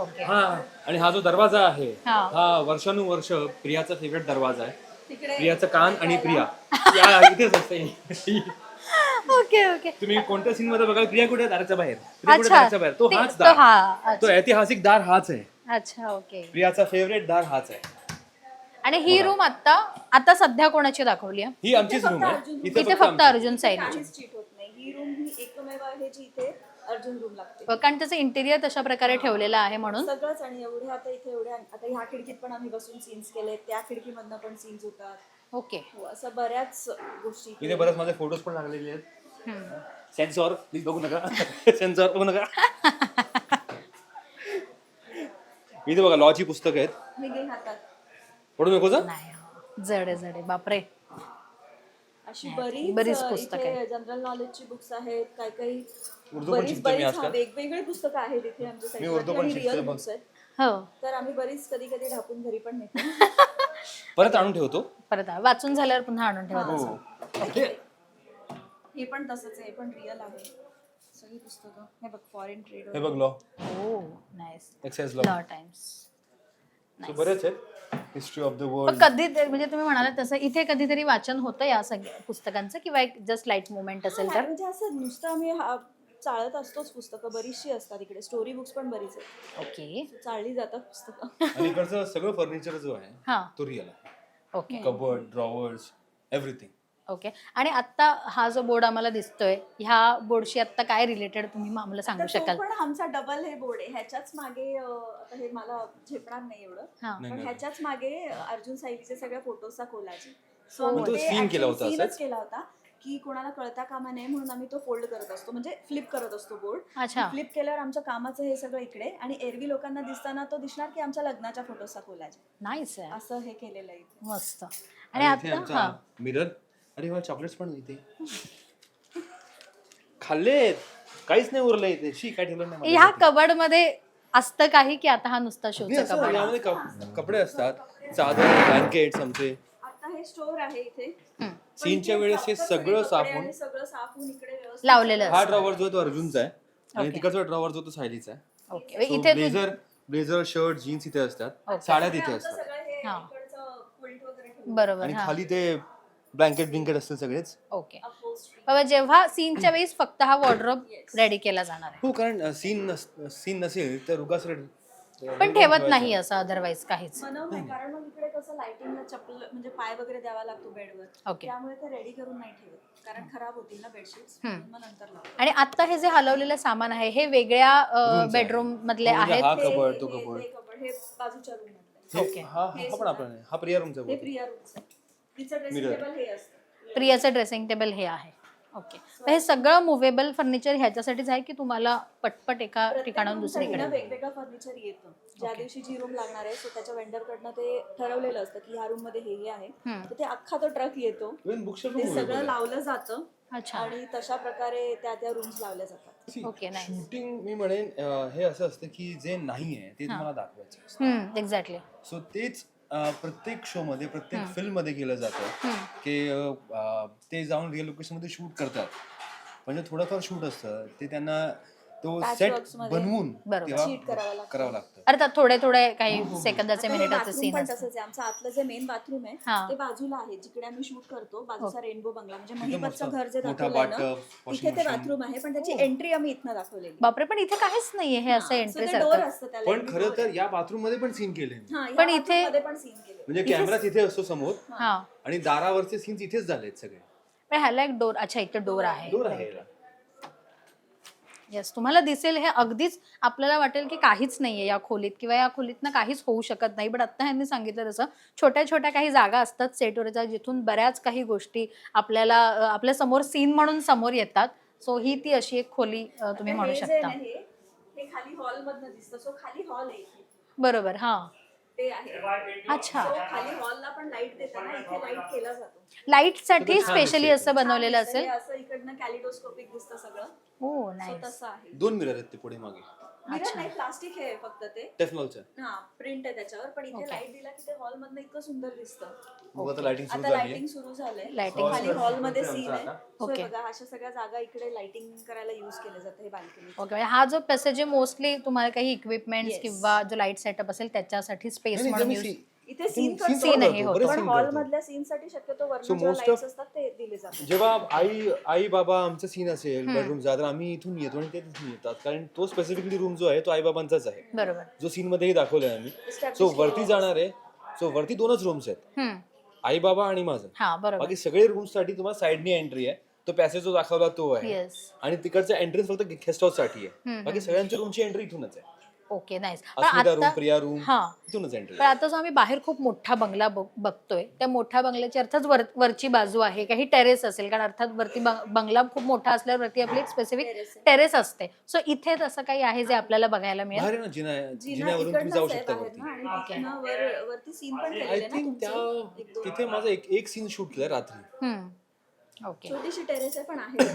Okay. हा आणि हा जो दरवाजा आहे हा. हा वर्षानुवर्ष प्रियाचा फेवरेट दरवाजा आहे. तिकडे प्रियाचं कान आणि प्रिया या इथेच असते. Okay okay. तुम्ही कोणत्या सीन मध्ये बघाल प्रिया कुठे दाराच्या बाहेर, प्रिया कुठे अच्छा. दाराच्या बाहेर, तो ते- हाच तो दार, हा. तो ऐतिहासिक दार हाच आहे. अच्छा ओके. प्रियाचा फेवरेट दार हाच आहे. आणि ही रूम आता सध्या कोणाची दाखवली आहे? ही आमचीच रूम आहे. इथे फक्त अर्जुन साईडची. काहीच चीट होत नाही. ही रूम ही एकमेव आहे जी इथे अर्जुन रूम लागते. कारण त्याचं इंटेरियर तशा प्रकारे ठेवलेलं आहे म्हणून. सगळंच. आणि एवढे आता इथे एवढे आता ह्या खिडकीत पण आम्ही बसून सीन्स केले, त्या खिडकीमधनं पण सीन्स होतात. ओके. हो, असं बऱ्याच गोष्टी इथे बरेच माझे फोटोज पण लागलेले आहेत. सेन्सॉर प्लीज बघू नका. सेन्सॉर बघू नका. इथे बघा लॉची पुस्तकं आहेत. मी घे हातात. पडू नको जा. नाही जडे जडे बापरे. अशी बरीच बरीच पुस्तकं इथे जनरल नॉलेजची बुक्स आहेत. काही काही उर्दू पण बरीच शिकतो मी बरीच आजकाल. वेगवेगळी पुस्तकं आहेत इथे आमच्या मी उर्दू पण साईडला. शिकतोय रिअल मग. बुक्स आहेत. हो. तर आम्ही बरीच कधी कधी ढापून घरी पण नेतो. परत आणून ठेवतो. परत वाचून झाल्यावर पुन्हा आणून ठेवा हो. तसं. हे पण तसंच आहे. हे पण रिअल आहे. सगळी पुस्तकं. हे बघ फॉरेन ट्रेड. हे बघ लॉ, हो nice. Excise law law, times. बरेच आहेत. हिस्ट्री ऑफ द पण वर्ल्ड. कधी म्हणजे तुम्ही म्हणालात तसं इथे कधीतरी वाचन होतं या सगळ्या पुस्तकांचं किंवा एक जस्ट लाईट मुवमेंट असेल तर? म्हणजे असं नुसतं आम्ही चाळत असतोच. पुस्तकं बरीचशी असतात इकडे. स्टोरी बुक्स पण बरीच आहेत. ओके. चाळली जातात पुस्तकं. आणि इकडचं सगळं फर्निचर जो आहे हा. तो रिअल आहे. Okay cupboard, drawers, everything. Okay. आणि आता हा जो बोर्ड आम्हाला दिसतोय ह्या बोर्डशी आता काय रिलेटेड तुम्ही आम्हाला सांगू तर तो शकाल? पण आमचा डबल हे बोर्ड आहे. ह्याच्याच मागे आता हे मला झेपणार नाही एवढं. हा. पण ह्याच्याच मागे अर्जुन साहिबीचे सगळ्या फोटोचा कोलाज आहे. हो. सो तो scene केला होता असंच? केला होता की कोणाला कळता कामा नये म्हणून आम्ही तो फोल्ड करत असतो. म्हणजे फ्लिप करत असतो बोर्ड. अच्छा. फ्लिप केल्यावर आमच्या कामाचं हे सगळं इकडे आणि एरवी लोकांना दिसताना तो दिसणार की आमच्या लग्नाच्या फोटोचा कोलाज आहे. नाईस आहे. असं हे केलेलं आहे इथे. मस्त. आणि आणि इथे आता आमचा हा मिरर. अरे वा, चॉकलेट्स पण इथे खाल्लेत. काहीच नाही उरलं इथे. शी काय ठेवलं नाही ह्या कबड मध्ये असतं काही की आता हा नुसता नाही, शोचा असं कबड? यामध्ये कपडे असतात, चादर, ब्लँकेट्स आमचे. आता हे स्टोर आहे इथे. सीनच्या वेळेस हे सगळं साफून सगळं साफून इकडे व्यवस्थित लावलेलं हा असतं. ड्रॉवर जो आहे तो अर्जुनचा आहे आणि Okay. तिकडचा ड्रॉवर जो तो सायलीचा आहे. ओके. इथे ब्लेझर शर्ट जीन्स इथे असतात, साड्या तिथे असतात सगळं हे हा. इकडचं क्विल्ट वगैरे ठेवून बरोबर. आणि हा. खाली ते ब्लँकेट असतील सगळेच. ओके. upholstery. बाबा जेव्हा सीनच्या वेळेस फक्त हा वॉर्डरोब रेडी केला जाणार आहे हो, कारण सीन नसेल तर उगाच पण ठेवत नाही असं अदरवाईज काहीच? मनव नाही, कारण मग इकडे कसं लाइटिंगला चप्पल म्हणजे पाय वगैरे द्यावा लागतो बेडवर. ओके. त्यामुळे ते रेडी करून नाही ठेवत, कारण खराब होतील ना बेडशीट्स. मग नंतर लावतो. आणि आता हे जे हलवलेलं सामान आहे हे वेगळ्या बेडरूम मधले आहेत? हा हे- कबर्ड, तो हे- कबर्ड. हे cupboard, हे बाजूच्या रूम मधले. ओके. हा पण आपला नाही, हा प्रिया रूमचा हे बोर्ड. प्रिया रूमचं. तिचं ड्रेसिंग Mirror. टेबल हे असतं. प्रियाचं ड्रेसिंग टेबल हे आहे. ओके. हे सगळं मुव्हेबल फर्निचर ह्याच्यासाठीच आहे की तुम्हाला पटपट एका ठिकाणाहून दुसरीकडे? वेगवेगळं फर्निचर येतं. ज्या दिवशी जी रूम लागणार आहे सो त्याच्या वेंडर कडनं ते ठरवलेलं असतं की ह्या रूम मध्ये हे आहे. तर ते अख्खा तो ट्रक येतो. Even bookshelf ते पण सगळं movable लावलं जातं अच्छा. आणि तशा प्रकारे त्या रूम्स लावल्या जातात. Okay, nice. शूटिंग मी म्हणेन हे असं असतं की जे नाही आहे ते तुम्हाला दाखवायचं असतं. एक्झॅक्टली. सो तेच प्रत्येक शो मध्ये, प्रत्येक फिल्म मध्ये केलं जातं की ते जाऊन रिअल लोकेशन मध्ये शूट करतात. म्हणजे थोडंफार शूट असतं ते त्यांना तो सेट Patchworks मध्ये बनवून बरोबर. तेव्हा Cheat करावं लागतं. करावं लागतं. अर्थात थोडे थोडे काही सेकंदाचे मिनिटाचे बाथरूम सीन पण असतात. तसंच आहे. आमचं आतलं जे मेन बाथरूम आहे हा. ते बाजूला आहे, जिकडे आम्ही शूट करतो. बाजूचा रेनबो बंगला म्हणजे मस्त महिपतचं घर जे मोठा दाखवलंय ना, bathtub, washing तिथे ते machine. बाथरूम आहे, पण त्याची एंट्री आम्ही इथनं दाखवलेली. बापरे, पण इथे काहीच नाहीये हे असं एंट्री डोर सारखं. असतं त्याला. पण खरं तर या बाथरूम मध्ये पण सीन केले मी. हा, या पण bathroom इथे- मध्ये पण सीन केले. म्हणजे कॅमेरा तिथे असतो समोर हा. आणि दारावरचे सीन्स इथेच झालेत सगळे. पण ह्याला एक डोर. अच्छा, इथे डोर आहे. दूर आहे याला. येस, तुम्हाला दिसेल हे अगदीच आपल्याला वाटेल की काहीच नाहीये या खोलीत किंवा या खोलीतनं काहीच होऊ शकत नाही. पण आता ह्यांनी सांगितलं तसं छोट्या छोट्या काही जागा असतात सेटवरच्या जिथून बऱ्याच काही गोष्टी आपल्याला आपल्या समोर सीन म्हणून समोर येतात. सो ही ती अशी एक खोली तुम्ही म्हणू हे जे शकता. आहे, हे खाली हॉल मधनं दिसतं. सो खाली हॉल आहे इथे. बरोबर. हा. ते आहे. अच्छा. So, खाली हॉलला पण लाईट देताना इथे लाईट केला जातो. लाईट साठी सगळं छान स्पेशली दिसतंय. असं बनवलेलं हे असेल. असं इकडनं कॅलिडोस्कोपिक दिसतं सगळं. हो, So, नाईस. तसं आहे. 2 मिरर आहेत ते पुढे मागे. मिरर नाही, प्लास्टिक आहे फक्त ते. टेफलॉनचं हा, प्रिंट आहे त्याच्यावर, पण इथे Okay. लाईट दिला की ते हॉल मधनं इतकं सुंदर दिसतं. मग आता लाइटिंग सुरू आता झाली लाइटिंग सुरू झालंय. Lighting खाली सुरू हॉल मध्ये सीन आहे. So Okay. हे बघा, अशा सगळ्या जागा इकडे लाइटिंग करायला युज केले जाते हे बाल्कनी. ओके, हा जो पॅसेज आहे मोस्टली तुम्हाला काही इक्विपमेंट्स Yes. किंवा जो लाईट सेटअप असेल त्याच्यासाठी स्पेस म्हणून यूज. इथे सीन scene आहे होतो. पण हॉल मधल्या सीन साठी शक्यतो वरनं जेव्हा लाईट्स असतात ते दिले जातात. जेव्हा आई बाबा आमचं सीन असेल बेडरूमचा, तर आम्ही इथून येतो आणि ते तिथून येतात, कारण तो स्पेसिफिकली रूम जो आहे तो आई बाबांचाच आहे, बरोबर. जो सीन मध्येही दाखवलाय आम्ही. सो वरती जाणार आहे, सो वरती 2च रूम्स आहेत, हम्म. आई बाबा आणि माझं. हा बरोबर. बाकी सगळे रूम्स साठी तुम्हाला साइडनी एंट्री आहे. तो पॅसेज जो दाखवला तो आहे, येस. आणि तिकडचा एंट्रन्स फक्त गेस्ट हाऊस साठी आहे. बाकी सगळ्यांच्या रूमची एंट्री इथूनच आहे. Okay, nice. Asmita room, Priya room, हा, इथूनच एंट्री. पण आता जो आम्ही बाहेर खूप मोठा बंगला बघतोय, त्या मोठ्या बंगल्याची अर्थात वरची बाजू आहे, काही टेरेस असेल, कारण अर्थात वरती बंगला खूप मोठा असल्यावर वरती आपली एक स्पेसिफिक टेरेस असते. सो इथे तसं काही आहे जे आपल्याला बघायला मिळेल? बाहेर आहे ना, जिना आहे, जिना जिन्यावरून तुम्ही जाऊ इकडनंच आहे शकता बाहेर वरती. ना, आणि तिथनं वरती सीन पण आय केलेले ना थिंक तुमचे. तिथे माझा एक सीन शूट केलाय रात्री. ओके. छोटीशी टेरेस आहे पण आहे.